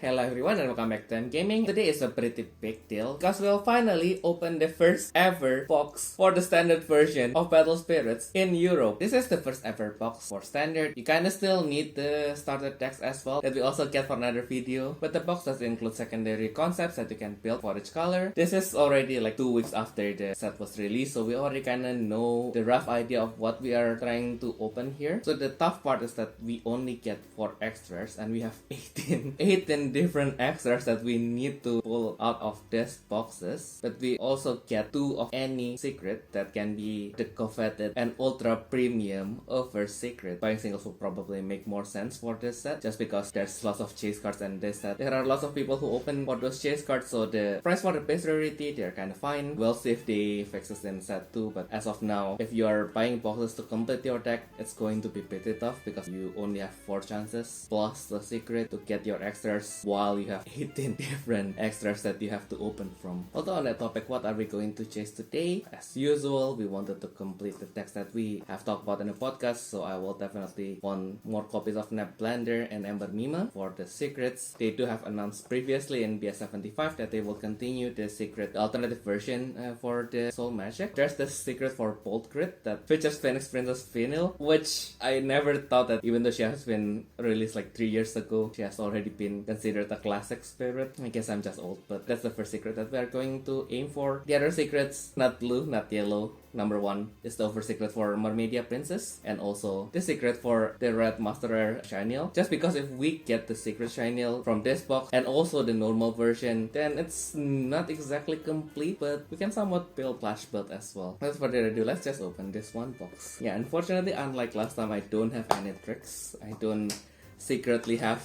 Hello everyone and welcome back to M Gaming. Today is a pretty big deal because we'll finally open the first ever box for the standard version of Battle Spirits in Europe. This is the first ever box for standard. You kinda still need the starter decks as well that we also get for another video, but the box does include secondary concepts that you can build for each color. This is already like 2 weeks after the set was released, so we already kinda know the rough idea of what we are trying to open here. So the tough part is that we only get 4 extras and we have 18 different extras that we need to pull out of these boxes, but we also get 2 of any secret that can be the coveted and ultra premium over secret. Buying singles will probably make more sense for this set just because there's lots of chase cards in this set. There are lots of people who open for those chase cards, so the price for the base rarity, they're kind of fine. We'll see if they fix this in set 2, but as of now, if you are buying boxes to complete your deck, it's going to be pretty tough because you only have 4 chances plus the secret to get your extras, while you have 18 different extras that you have to open from. Although on that topic, what are we going to chase today? As usual, we wanted to complete the decks that we have talked about in the podcast, so I will definitely want more copies of Nap Blender and Ember Mima. For the secrets, they do have announced previously in BS75 that they will continue the secret alternative version for the Soul Magic. There's the secret for Bolt Crit that features Phoenix Princess Vinyl, which I never thought that even though she has been released like 3 years ago, she has already been considered a classic spirit. I guess I'm just old, but that's the first secret that we are going to aim for. The other secrets, not blue, not yellow. Number 1 is the over secret for Mermaid Princess, and also the secret for the red Master Rare Shiniel. Just because if we get the secret Shiniel from this box and also the normal version, then it's not exactly complete, but we can somewhat build Flash build as well. Without further ado, let's just open this one box. Yeah, unfortunately, unlike last time, I don't have any tricks. I don't secretly have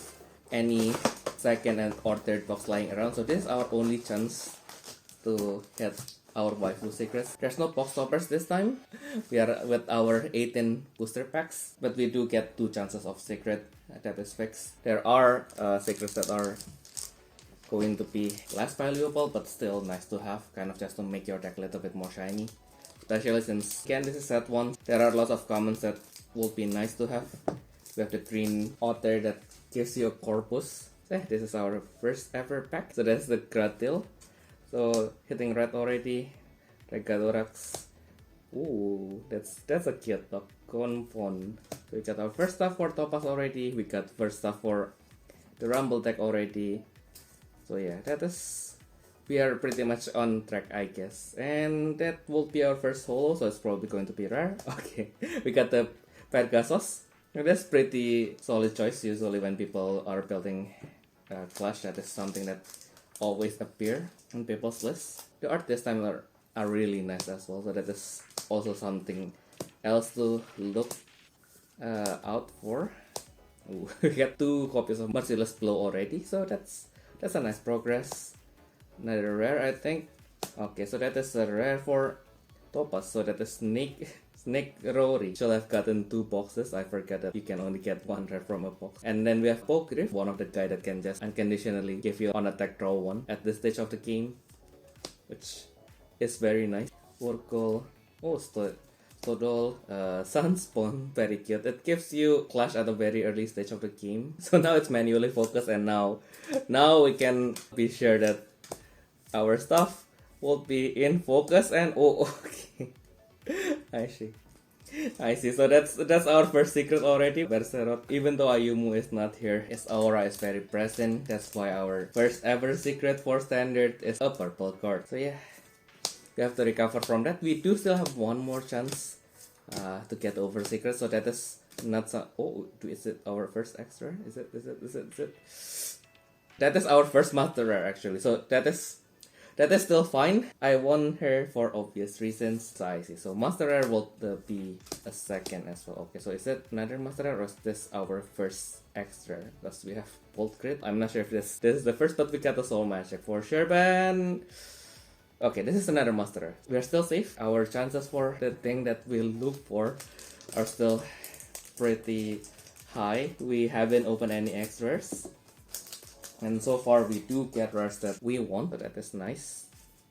any second and or third box lying around, so this is our only chance to get our waifu secrets. There's no box toppers this time. We are with our 18 booster packs, but we do get 2 chances of secret. That is fixed. There are secrets that are going to be less valuable, but still nice to have, kind of just to make your deck a little bit more shiny. Especially since, again, this is set 1. There are lots of commons that will be nice to have. We have the green otter that gives you a corpus. This is our first ever pack. So that's the Gratil. So hitting red already. Regadorax. Ooh, that's a cute dog. Confon. So we got our first stuff for Topaz already. We got first stuff for the Rumble deck already. So yeah, we are pretty much on track, I guess. And that will be our first holo, so it's probably going to be rare. Okay, we got the Pegasus. That's pretty solid choice. Usually when people are building Clash, that is something that always appear on people's list. The art this time are really nice as well, so that is also something else to look out for. Ooh, we got 2 copies of Merciless Blow already, so that's a nice progress. Another rare, I think. Okay, so that is a rare for Topaz, so that is Snake Rory. Should have gotten 2 boxes. I forgot that you can only get 1 rare from a box. And then we have Pokegriff, one of the guy that can just unconditionally give you on attack draw 1 at this stage of the game, which is very nice. Oracle, oh, Stodol, Sunspawn, very cute. It gives you Clash at a very early stage of the game. So now it's manually focused, and now we can be sure that our stuff will be in focus. And oh, okay. I see. So that's our first secret already. Berserot. Even though Ayumu is not here, his aura is very present. That's why our first ever secret for standard is a purple card. So yeah, we have to recover from that. We do still have 1 more chance to get over secret. So that is not so. Oh, is it our first extra? Is it? That is our first master rare actually. So that is still fine. I won her for obvious reasons. So I see. So Master Rare will be a second as well. Okay, so is it another Master Rare or is this our first extra? Because we have Bolt Crit. I'm not sure if this is the first, but we got the Soul Magic for sure. Okay, this is another Master Rare. We are still safe. Our chances for the thing that we look for are still pretty high. We haven't opened any extras. And so far we do get rares that we want, but that is nice.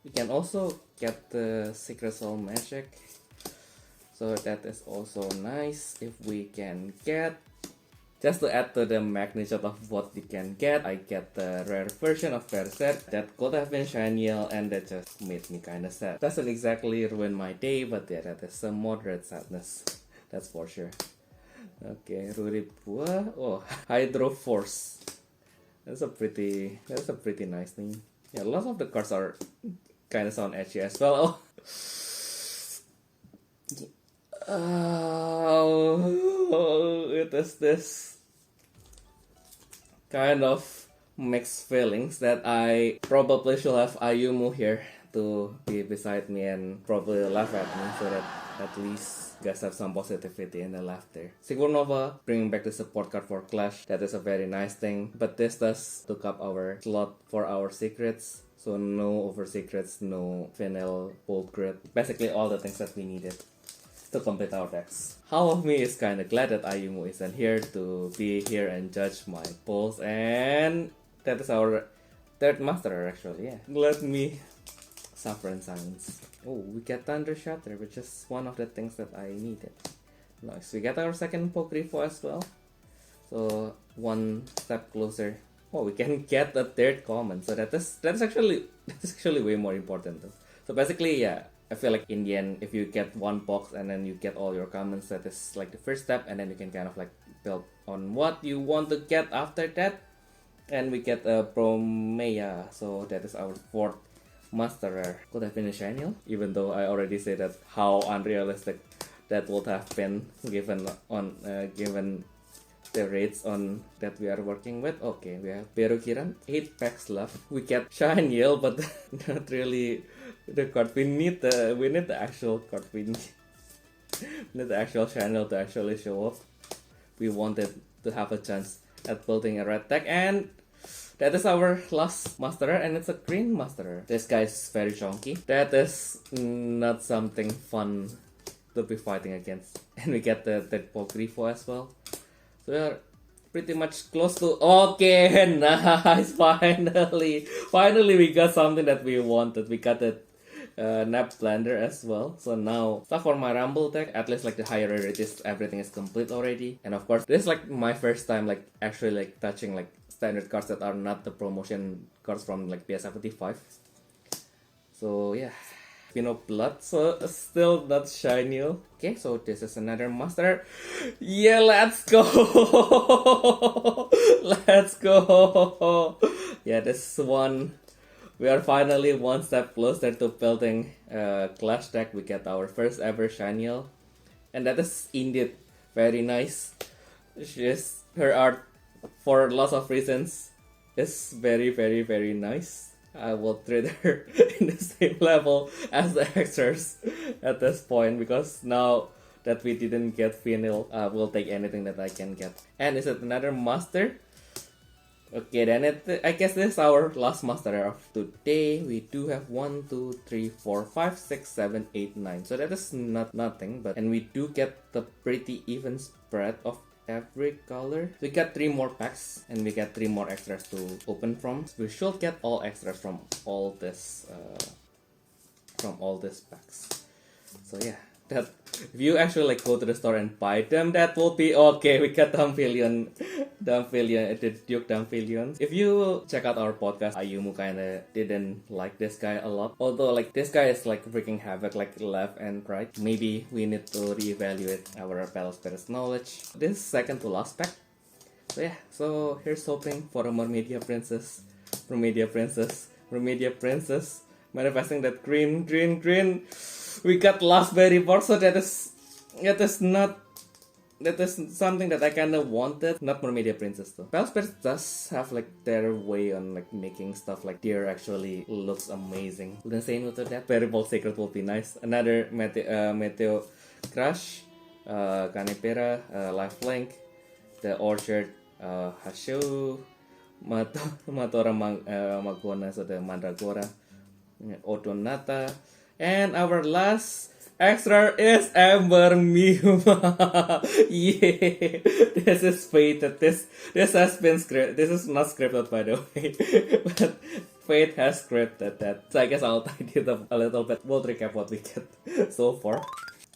We can also get the Secret Soul Magic. So that is also nice if we can get Just to add to the magnitude of what you can get, I get the rare version of Berserk that could have been shinier, and that just made me kinda sad. Doesn't exactly ruin my day, but yeah, that is some moderate sadness. That's for sure. Okay, Ruripua. Oh, Hydro Force. That's a pretty nice name. Yeah, lots of the cards are kinda sound edgy as well. Oh, it is this kind of mixed feelings that I probably should have Ayumu here to be beside me and probably laugh at me so that at least guys have some positivity and the laughter. Sigurnova bringing back the support card for Clash. That is a very nice thing, but this does took up our slot for our secrets. So no over secrets, no Fennel, Bolt Grid. Basically all the things that we needed to complete our decks. Half of me is kinda glad that Ayumu isn't here to be here and judge my polls, and that is our third master actually, yeah. Let me suffer in silence. Oh, we get Thunder Shatter, which is one of the things that I needed. Nice, we get our second Pogrifo as well. So one step closer. Oh, we can get the third common, so that's actually way more important though. So basically, yeah, I feel like in the end, if you get one box and then you get all your commons, that is like the first step, and then you can kind of like build on what you want to get after that. And we get a Promea, so that is our fourth master rare. Could have been a shiny, even though I already said that how unrealistic that would have been given the rates on that we are working with. Okay, we have Perukiran, 8 packs left. We get shiny, but not really the card. We need the actual card. We need the actual channel to actually show up. We wanted to have a chance at building a red deck, and that is our last masterer, and it's a green masterer. This guy is very chunky. That is not something fun to be fighting against. And we get the Pogrifo as well. So we are pretty much close to... Okay, nice, finally we got something that we wanted. We got the Nap Blender as well. So now, stuff for my Rumble deck, at least like the higher rarities, everything is complete already. And of course, this is like my first time like actually like touching like standard cards that are not the promotion cards from like PS75. So yeah, Pino Blood, so still not shiny. Okay, so this is another master. Yeah, let's go. Let's go. Yeah, this one, we are finally one step closer to building a Clash deck. We get our first ever shiny, and that is indeed very nice. Her art, for lots of reasons, is very nice. I will treat her in the same level as the extras at this point, because now that we didn't get Vinyl, I will take anything that I can get. And is it another master? Okay, then I guess this is our last master of today. We do have 1, 2, 3, 4, 5, 6, 7, 8, 9. So that is not nothing, but and we do get the pretty even spread of every color. We got 3 more packs, and we get 3 more extras to open from. We should get all extras from all this packs. So yeah, that if you actually like go to the store and buy them, that will be okay. We got Dampillion, the Duke Dampillion. If you check out our podcast, Ayumu kinda didn't like this guy a lot. Although like this guy is like freaking havoc like left and right. Maybe we need to reevaluate our Battle Spirits knowledge. This is second to last pack. So yeah, so here's hoping for a Mermaidia Princess. Manifesting that green. We got last berry board, so that is something that I kinda wanted. Not Mermaidia Princess though. Battle Spirits does have like their way on like making stuff like deer actually looks amazing. The same to that. Berry Bolt Sacred will be nice. Another Meteo Crush, Canipera, Lifelink, the Orchard, Hashu, Matora Magona, so the Mandragora, Otonata, and our last extra is Ember Mew. Yeah, this is fated. This has been scripted. This is not scripted, by the way, but Fate has scripted that. So I guess I'll tidy it up a little bit. We'll recap what we get so far.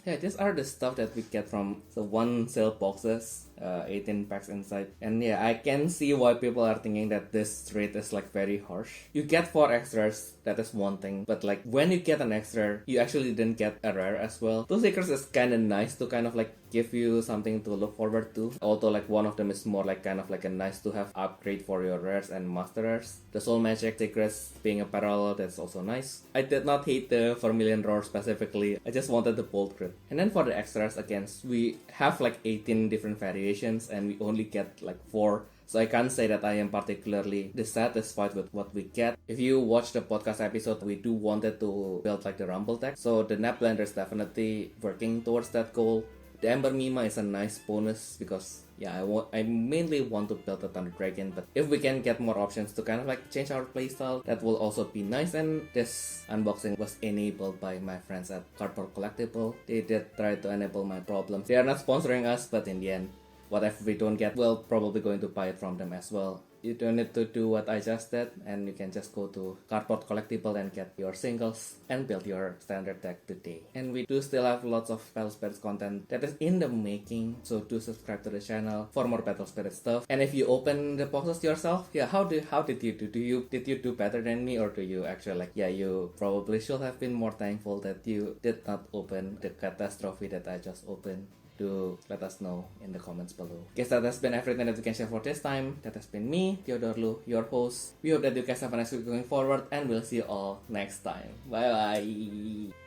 Yeah, these are the stuff that we get from the one sale boxes. 18 packs inside. And yeah, I can see why people are thinking that this rate is like very harsh. You get 4 extras, that is one thing, but like when you get an extra, you actually didn't get a rare as well. Those stickers is kind of nice to kind of like give you something to look forward to. Although like one of them is more like kind of like a nice to have upgrade for your rares and master rares. The Soul Magic stickers being a parallel, that's also nice. I did not hate the Vermilion Roar specifically, I just wanted the Bolt Crit. And then for the extras, again, we have like 18 different variations and we only get like 4. So I can't say that I am particularly dissatisfied with what we get. If you watch the podcast episode, we do wanted to build like the Rumble deck. So the Nap Blender is definitely working towards that goal. The Ember Mima is a nice bonus because yeah, I mainly want to build a Thunder Dragon, but if we can get more options to kind of like change our playstyle, that will also be nice. And this unboxing was enabled by my friends at Cardboard Collectible. They did try to enable my problems. They are not sponsoring us, but in the end, whatever we don't get, we're probably going to buy it from them as well. You don't need to do what I just did, and you can just go to Cardboard Collectible and get your singles and build your standard deck today. And we do still have lots of Battle Spirits content that is in the making, so do subscribe to the channel for more Battle Spirit stuff. And if you open the boxes yourself, yeah, how did you do? Did you do better than me, or do you actually like, yeah, you probably should have been more thankful that you did not open the catastrophe that I just opened. Do let us know in the comments below. Guess that has been everything that we can share for this time. That has been me, Theodore Lu, your host. We hope that you guys have a nice week going forward, and we'll see you all next time. Bye bye.